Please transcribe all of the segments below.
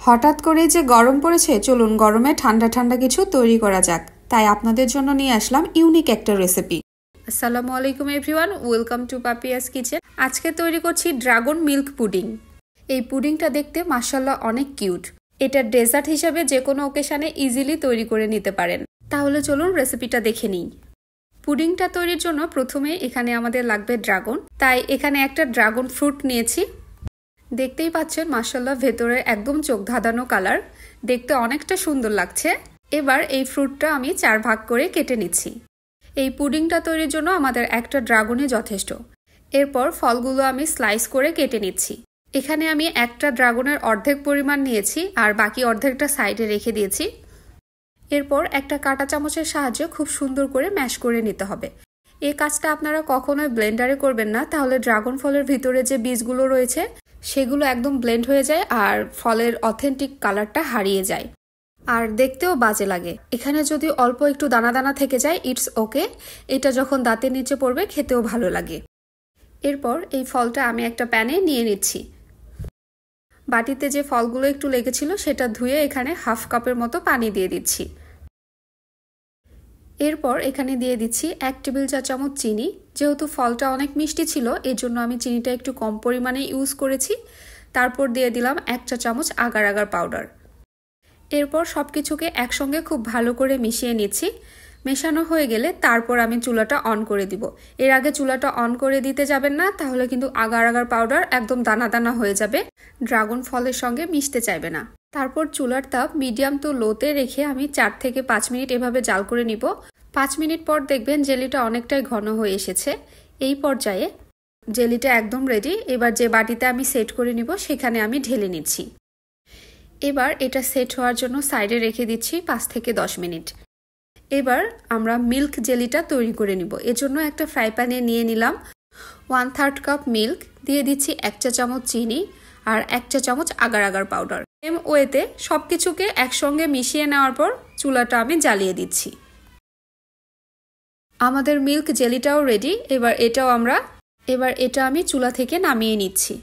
হঠাৎ করে যে গরম পড়েছে, চলুন গরমে ঠান্ডা ঠান্ডা কিছু তৈরি করা যাক। তাই আপনাদের জন্য নিয়ে আসলাম ইউনিক একটা রেসিপি। আসসালামু আলাইকুম everyone, welcome to Papiya's kitchen. আজকে তৈরি করছি ড্রাগন মিল্ক পুডিং। এই পুডিংটা দেখতে মাশাআল্লাহ অনেক কিউট। এটা ডেজার্ট হিসেবে যে কোনো ওকেশনে ইজিলি তৈরি করে নিতে পারেন। তাহলে চলুন রেসিপিটা দেখে নিই। পুডিংটা তৈরির জন্য প্রথমে এখানে আমাদের লাগবে ড্রাগন। তাই এখানে একটা ড্রাগন ফ্রুট নিয়েছি। দেখতেই পাচ্ছেন মাশাআল্লাহ ভেতরে একদম চোখ ধাঁধানো কালার, দেখতে অনেকটা সুন্দর লাগছে। এবার এই ফ্রুটটা আমি 4 ভাগ করে কেটে নিচ্ছি। এই পুডিংটা তৈরির জন্য আমাদের একটা ড্রাগনই যথেষ্ট। এরপর ফলগুলো আমি স্লাইস করে কেটে নিচ্ছি। এখানে আমি একটা ড্রাগনের অর্ধেক পরিমাণ নিয়েছি আর বাকি অর্ধেকটা সাইডে রেখে দিয়েছি। এরপর একটা কাঁটা চামচের সাহায্যে খুব সুন্দর করে ম্যাশ করে নিতে হবে। এই কাজটা আপনারা কখনোই ব্লেন্ডারে করবেন না, তাহলে ড্রাগন ফলের ভিতরে যে বীজগুলো রয়েছে সেগুলো একদম ব্লেন্ড হয়ে যায় আর ফলের অথেন্টিক কালারটা হারিয়ে যায় আর দেখতেও বাজে লাগে। এখানে যদি অল্প একটু দানা দানা থেকে যায় ইটস ওকে, এটা যখন দাঁতের নিচে পড়বে খেতেও ভালো লাগে। এরপর এই ফলটা আমি একটা প্যানে নিয়ে নিচ্ছি। বাটিতে যে ফলগুলো একটু লেগেছিল সেটা ধুয়ে এখানে হাফ কাপের মতো পানি দিয়ে দিচ্ছি। এরপর এখানে দিয়ে দিচ্ছি 1 টেবিল চা চামচ চিনি। যেহেতু ফলটা অনেক মিষ্টি ছিল এর জন্য আমি চিনিটা একটু কম পরিমাণে ইউজ করেছি। তারপর দিয়ে দিলাম 1 চা চামচ আগার আগার পাউডার। এরপর সব কিছুকে একসঙ্গে খুব ভালো করে মিশিয়ে নিচ্ছি। মেশানো হয়ে গেলে তারপর আমি চুলাটা অন করে দিব। এর আগে চুলাটা অন করে দিতে যাবেন না, তাহলে কিন্তু আগার আগার পাউডার একদম দানা দানা হয়ে যাবে, ড্রাগন ফলের সঙ্গে মিশতে চাইবে না। তারপর চুলার তাপ মিডিয়াম টু লোতে রেখে আমি 4 থেকে 5 মিনিট এভাবে জাল করে নিব। 5 মিনিট পর দেখবেন জেলিটা অনেকটাই ঘন হয়ে এসেছে। এই পর্যায়ে জেলিটা একদম রেডি। এবার যে বাটিতে আমি সেট করে নিব সেখানে আমি ঢেলে নিচ্ছি। এবার এটা সেট হওয়ার জন্য সাইডে রেখে দিচ্ছি 5 থেকে 10 মিনিট। এবার আমরা মিল্ক জেলিটা তৈরি করে নিব। এজন্য একটা ফ্রাই প্যানে নিয়ে নিলাম 1/3 কাপ মিল্ক, দিয়ে দিচ্ছি 1 চা চামচ চিনি আর 1 চা চামচ আগার আগার পাউডার। সেম ওয়েতে সবকিছুকে একসঙ্গে মিশিয়ে নেওয়ার পর চুলাটা আমি জ্বালিয়ে দিচ্ছি। আমাদের মিল্ক জেলিটাও রেডি। এবার এটা আমি চুলা থেকে নামিয়ে নিচ্ছি।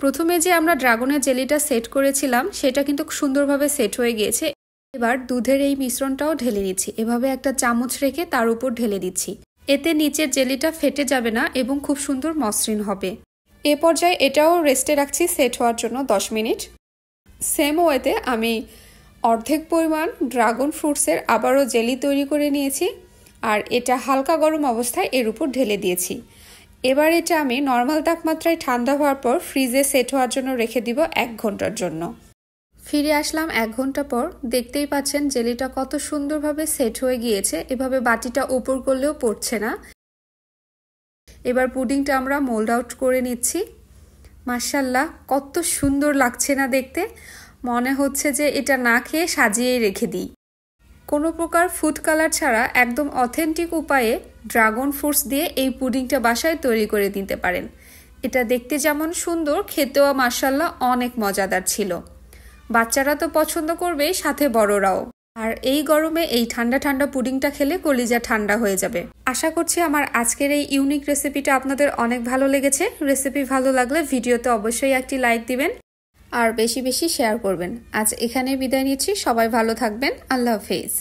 প্রথমে যে আমরা ড্রাগনের জেলিটা সেট করেছিলাম সেটা কিন্তু সুন্দরভাবে সেট হয়ে গিয়েছে। এবার দুধের এই মিশ্রণটাও ঢেলে নিচ্ছি। এভাবে একটা চামচ রেখে তার উপর ঢেলে দিচ্ছি। এতে নিচের জেলিটা ফেটে যাবে না এবং খুব সুন্দর মসৃণ হবে। এ পর্যায়ে এটাও রেস্টে রাখছি সেট হওয়ার জন্য 10 মিনিট। সেম ওয়েতে আমি অর্ধেক পরিমাণ ড্রাগন ফ্রুটসের আবারও জেলি তৈরি করে নিয়েছি আর এটা হালকা গরম অবস্থায় এর উপর ঢেলে দিয়েছি। এবার এটা আমি নর্মাল তাপমাত্রায় ঠান্ডা হওয়ার পর ফ্রিজে সেট হওয়ার জন্য রেখে দিব 1 ঘন্টার জন্য। ফিরে আসলাম 1 ঘন্টা পর। দেখতেই পাচ্ছেন জেলিটা কত সুন্দরভাবে সেট হয়ে গিয়েছে। এভাবে বাটিটা উপর করলেও পড়ছে না। এবার পুডিংটা আমরা মোল্ড আউট করে নিচ্ছি। মাশাআল্লাহ কত সুন্দর লাগছে না দেখতে, মনে হচ্ছে যে এটা না খেয়ে সাজিয়েই রেখে দিই। কোনো প্রকার ফুড কালার ছাড়া একদম অথেন্টিক উপায়ে ড্রাগন ফ্রুটস দিয়ে এই পুডিংটা বাসায় তৈরি করে নিতে পারেন। এটা দেখতে যেমন সুন্দর, খেতেও মাশাআল্লাহ অনেক মজাদার ছিল। বাচ্চারা তো পছন্দ করবেই, সাথে বড়রাও। আর এই গরমে এই ঠান্ডা ঠান্ডা পুডিংটা খেলে কলিজা ঠান্ডা হয়ে যাবে। আশা করছি আমার আজকের এই ইউনিক রেসিপিটা আপনাদের অনেক ভালো লেগেছে। রেসিপি ভালো লাগলে ভিডিওতে অবশ্যই একটি লাইক দিবেন আর বেশি বেশি শেয়ার করবেন। আজ এখানেই বিদায় নিচ্ছি। সবাই ভালো থাকবেন। আল্লাহ হাফেজ।